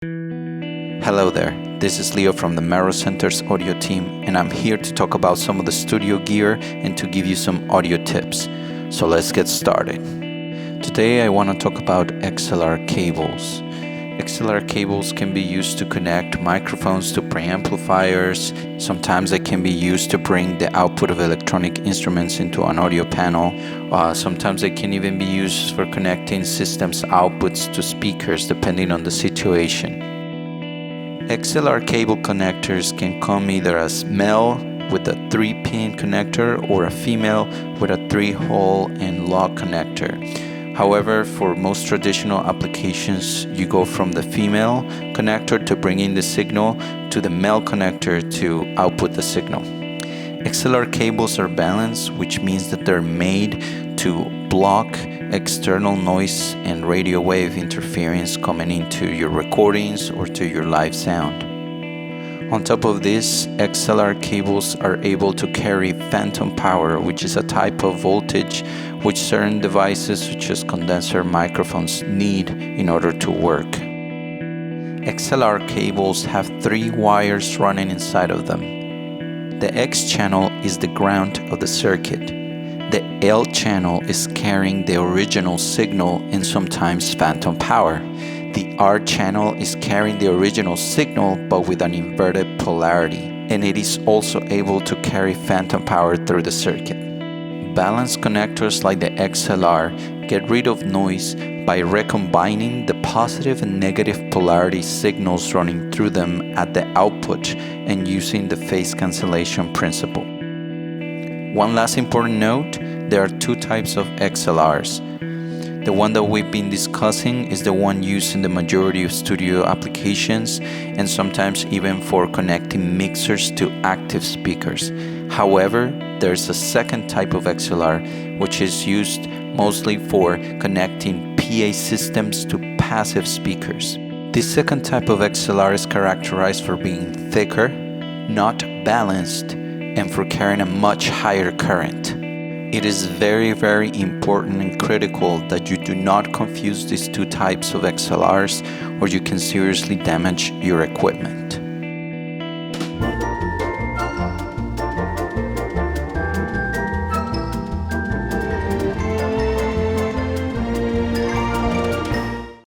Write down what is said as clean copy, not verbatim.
Hello there, this is Leo from the Melrose Center's audio team, and I'm here to talk about some of the studio gear and to give you some audio tips. So let's get started. Today I want to talk about XLR cables. XLR cables can be used to connect microphones to preamplifiers. Sometimes they can be used to bring the output of electronic instruments into an audio panel. Sometimes they can even be used for connecting systems outputs to speakers depending on the situation. XLR cable connectors can come either as male with a 3-pin connector or a female with a 3-hole and lock connector. However, for most traditional applications, you go from the female connector to bring in the signal to the male connector to output the signal. XLR cables are balanced, which means that they're made to block external noise and radio wave interference coming into your recordings or to your live sound. On top of this, XLR cables are able to carry phantom power, which is a type of voltage which certain devices such as condenser microphones need in order to work. XLR cables have 3 wires running inside of them. The X channel is the ground of the circuit. The L channel is carrying the original signal and sometimes phantom power. The R channel is carrying the original signal but with an inverted polarity, and it is also able to carry phantom power through the circuit. Balanced connectors like the XLR get rid of noise by recombining the positive and negative polarity signals running through them at the output and using the phase cancellation principle. One last important note, there are 2 types of XLRs. The one that we've been discussing is the one used in the majority of studio applications and sometimes even for connecting mixers to active speakers. However, there's a second type of XLR which is used mostly for connecting PA systems to passive speakers. This second type of XLR is characterized for being thicker, not balanced, and for carrying a much higher current. It is very important and critical that you do not confuse these 2 types of XLRs or you can seriously damage your equipment.